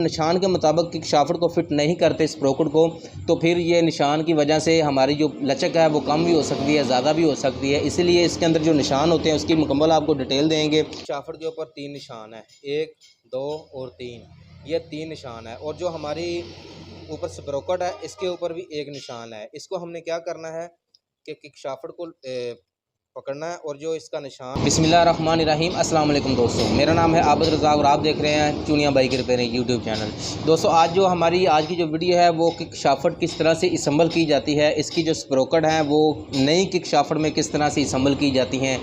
निशान के मुताबिक किक शाफ्ट को फिट नहीं करते स्प्रोकेट को, तो फिर ये निशान की वजह से हमारी जो लचक है वो कम भी हो सकती है, ज़्यादा भी हो सकती है। इसीलिए इसके अंदर जो निशान होते हैं उसकी मुकम्मल आपको डिटेल देंगे। शाफ्ट के ऊपर 3 निशान है, 1, 2 और 3, ये 3 निशान है। और जो हमारी ऊपर स्प्रोकेट है इसके ऊपर भी एक निशान है। इसको हमने क्या करना है कि किक शाफ्ट को पकड़ना है और जो इसका निशान। बिस्मिल्लाहिर्रहमानिर्रहीम। अस्सलाम वालेकुम दोस्तों, मेरा नाम है आबिद रज़ाक और आप देख रहे हैं चुनिया बाइक रिपेयरिंग यूट्यूब चैनल। दोस्तों आज की जो वीडियो है वो किक शाफ्ट किस तरह से असम्बल की जाती है, इसकी जो स्प्रोकेट है वो नई किक शाफ्ट में किस तरह से असम्बल की जाती हैं,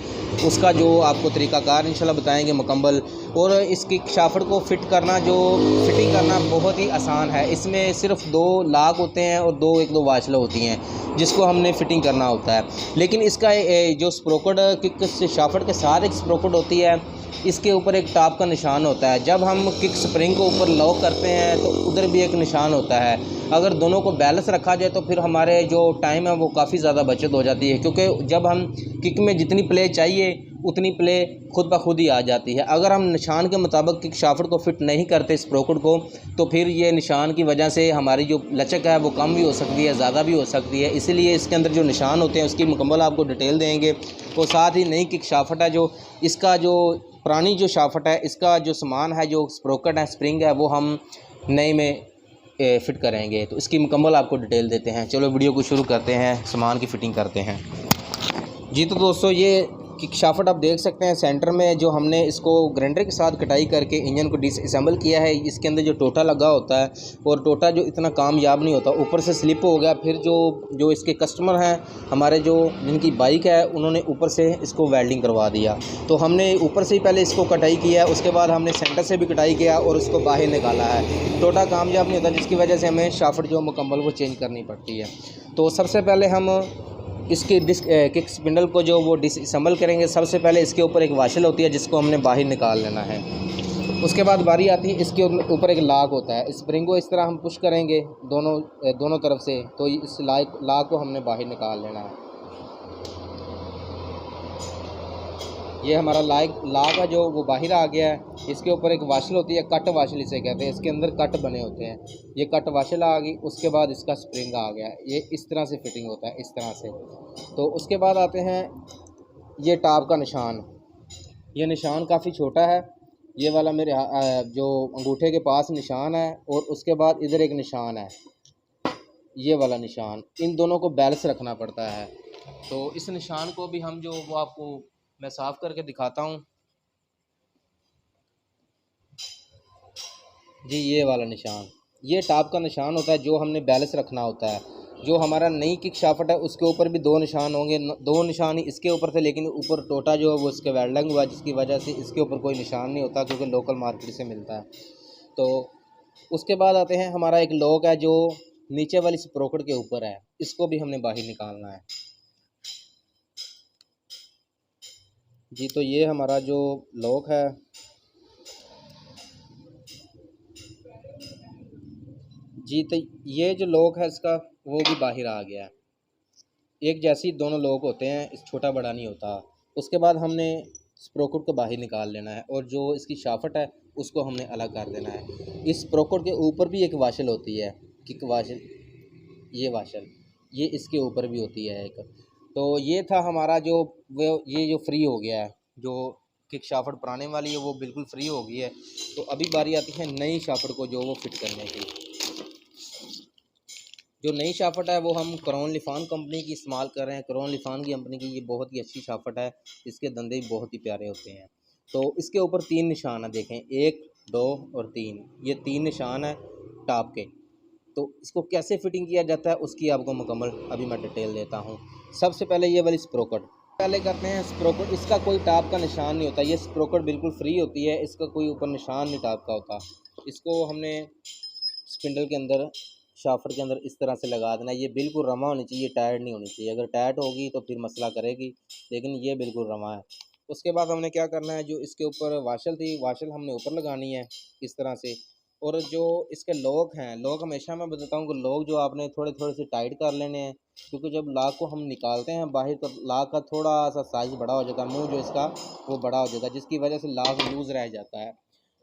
उसका जो आपको तरीक़ाकार इंशाल्लाह बताएंगे मुकम्मल। और इस किक शाफ्ट को फिटिंग करना बहुत ही आसान है। इसमें सिर्फ 2 लाक होते हैं और 2 वाशलें होती हैं जिसको हमने फ़िटिंग करना होता है। लेकिन इसका जो स्प्रोकेट किक शाफ्ट के साथ एक स्प्रोकेट होती है, इसके ऊपर एक टॉप का निशान होता है। जब हम किक स्प्रिंग को ऊपर लॉक करते हैं तो उधर भी एक निशान होता है। अगर दोनों को बैलेंस रखा जाए तो फिर हमारे जो टाइम है वो काफ़ी ज़्यादा बचत हो जाती है, क्योंकि जब हम किक में जितनी प्ले चाहिए उतनी प्ले खुद ब खुद ही आ जाती है। अगर हम निशान के मुताबिक किक शाफ्ट को फिट नहीं करते स्प्रोकेट को, तो फिर ये निशान की वजह से हमारी जो लचक है वो कम भी हो सकती है, ज़्यादा भी हो सकती है। इसीलिए इसके अंदर जो निशान होते हैं उसकी मुकम्मल आपको डिटेल देंगे। और साथ ही नई किक शाफ्ट है, जो इसका जो पुरानी जो शाफ्ट है इसका जो सामान है, जो स्प्रोकेट है, स्प्रिंग है, वो हम नए में फ़िट करेंगे। तो इसकी मुकम्मल आपको डिटेल देते हैं। चलो वीडियो को शुरू करते हैं, सामान की फ़िटिंग करते हैं। जी तो दोस्तों ये किक शाफ्ट आप देख सकते हैं सेंटर में जो हमने इसको ग्राइंडर के साथ कटाई करके इंजन को डिसअसेंबल किया है। इसके अंदर जो टोटा लगा होता है और टोटा जो इतना कामयाब नहीं होता, ऊपर से स्लिप हो गया। फिर जो इसके कस्टमर हैं हमारे, जो जिनकी बाइक है, उन्होंने ऊपर से इसको वेल्डिंग करवा दिया। तो हमने ऊपर से ही पहले इसको कटाई किया है, उसके बाद हमने सेंटर से भी कटाई किया और उसको बाहर निकाला है। टोटा कामयाब नहीं होता, जिसकी वजह से हमें शाफ्ट जो मुकम्मल वो चेंज करनी पड़ती है। तो सबसे पहले हम इसकी किक स्पिंडल को जो वो डिसअसेंबल करेंगे। सबसे पहले इसके ऊपर एक वाशल होती है जिसको हमने बाहर निकाल लेना है। उसके बाद बारी आती है, इसके ऊपर एक लाक होता है। स्प्रिंग को इस तरह हम पुश करेंगे दोनों तरफ से, तो इस लाक को हमने बाहर निकाल लेना है। ये हमारा लाक है जो वो बाहर आ गया है। इसके ऊपर एक वाशल होती है, कट वाशल इसे कहते हैं। इसके अंदर कट बने होते हैं, ये कट वाशल आ गई। उसके बाद इसका स्प्रिंग आ गया। ये इस तरह से फिटिंग होता है, इस तरह से। तो उसके बाद आते हैं ये टॉप का निशान। ये निशान काफ़ी छोटा है, ये वाला मेरे जो अंगूठे के पास निशान है, और उसके बाद इधर एक निशान है, ये वाला निशान। इन दोनों को बैलेंस रखना पड़ता है। तो इस निशान को भी हम वो आपको मैं साफ़ करके दिखाता हूँ। जी ये वाला निशान, ये टॉप का निशान होता है जो हमने बैलेंस रखना होता है। जो हमारा नई किक शाफ्ट है उसके ऊपर भी 2 निशान होंगे, 2 निशान ही इसके ऊपर थे, लेकिन ऊपर टोटा जो है वो इसके वेल्डिंग हुआ, जिसकी वजह से इसके ऊपर कोई निशान नहीं होता, क्योंकि लोकल मार्केट से मिलता है। तो उसके बाद आते हैं, हमारा एक लॉक है जो नीचे वाली स्प्रोकेट के ऊपर है, इसको भी हमने बाहर निकालना है। जी तो ये हमारा जो लॉक है, जी तो ये जो लॉक है इसका वो भी बाहर आ गया है। एक जैसी दोनों लॉक होते हैं, इस छोटा बड़ा नहीं होता। उसके बाद हमने स्प्रोकेट को बाहर निकाल लेना है और जो इसकी शाफ्ट है उसको हमने अलग कर देना है। इस स्प्रोकेट के ऊपर भी एक वाशल होती है, किक वाशल, ये वाशल, ये इसके ऊपर भी होती है एक। तो ये था हमारा ये जो फ्री हो गया है, जो किक शाफ्ट पुराने वाली है वो बिल्कुल फ्री हो गई है। तो अभी बारी आती है नई शाफ्ट को जो वो फिट करने की। जो नई शाफ्ट है वो हम क्राउन लिफान कंपनी की इस्तेमाल कर रहे हैं। क्राउन लिफान की कंपनी की ये बहुत ही अच्छी शाफ्ट है, इसके धंधे भी बहुत ही प्यारे होते हैं। तो इसके ऊपर 3 निशान है, देखें 1, 2 और 3, ये 3 निशान है टॉप के। तो इसको कैसे फिटिंग किया जाता है उसकी आपको मुकम्मल अभी मैं डिटेल देता हूँ। सबसे पहले ये वाली स्प्रोकेट पहले करते हैं। स्प्रोकेट, इसका कोई टॉप का निशान नहीं होता, ये स्प्रोकेट बिल्कुल फ्री होती है, इसका कोई ऊपर निशान नहीं टॉप का होता। इसको हमने स्पिंडल के अंदर, शाफ्ट के अंदर इस तरह से लगा देना। ये बिल्कुल रमा होनी चाहिए, टाइट नहीं होनी चाहिए। अगर टाइट होगी तो फिर मसला करेगी, लेकिन ये बिल्कुल रमा है। उसके बाद हमने क्या करना है, जो इसके ऊपर वाशल थी, वाशल हमने ऊपर लगानी है इस तरह से। और जो इसके लॉक हैं, लॉक हमेशा मैं बताता हूँ कि लॉक जो आपने थोड़े थोड़े से टाइट कर लेने हैं, क्योंकि जब लॉक को हम निकालते हैं बाहर तो लॉक का थोड़ा सा साइज़ बड़ा हो जाता है, मुंह जो इसका वो बड़ा हो जाता है, जिसकी वजह से लॉक लूज़ रह जाता है।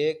1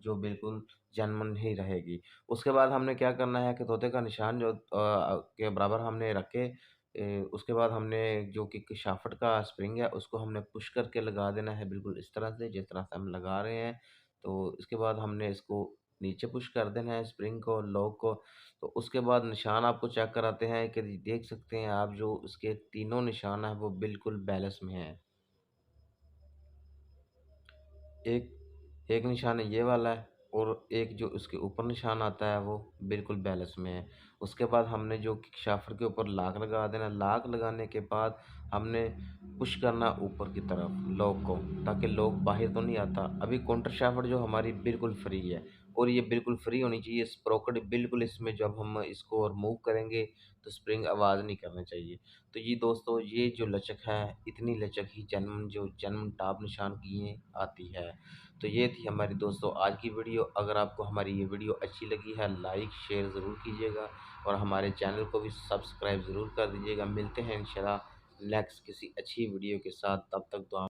जो बिल्कुल जेन्युइन ही रहेगी। उसके बाद हमने क्या करना है कि तोते का निशान जो के बराबर हमने रख के उसके बाद हमने जो कि शाफ्ट का स्प्रिंग है उसको हमने पुश करके लगा देना है बिल्कुल इस तरह से जिस तरह से हम लगा रहे हैं। तो इसके बाद हमने इसको नीचे पुश कर देना है स्प्रिंग को, लॉक को। तो उसके बाद निशान आपको चेक कराते हैं कि देख सकते हैं आप जो उसके तीनों निशान हैं वो बिल्कुल बैलेंस में हैं। एक एक निशान ये वाला है और एक जो उसके ऊपर निशान आता है वो बिल्कुल बैलेंस में है। उसके बाद हमने जो किक शाफ्ट के ऊपर लॉक लगा देना, लॉक लगाने के बाद हमने पुश करना ऊपर की तरफ लॉक को, ताकि लॉक बाहर तो नहीं आता। अभी काउंटर शाफ्ट जो हमारी बिल्कुल फ्री है और ये बिल्कुल फ्री होनी चाहिए। स्प्रोकेट बिल्कुल इसमें जब हम इसको और मूव करेंगे तो स्प्रिंग आवाज़ नहीं करनी चाहिए। तो ये दोस्तों ये जो लचक है इतनी लचक ही जेन्युइन टॉप निशान की ये आती है। तो ये थी हमारी दोस्तों आज की वीडियो। अगर आपको हमारी ये वीडियो अच्छी लगी है लाइक शेयर ज़रूर कीजिएगा और हमारे चैनल को भी सब्सक्राइब ज़रूर कर दीजिएगा। मिलते हैं इंशाल्लाह नेक्स्ट किसी अच्छी वीडियो के साथ, तब तक दुआ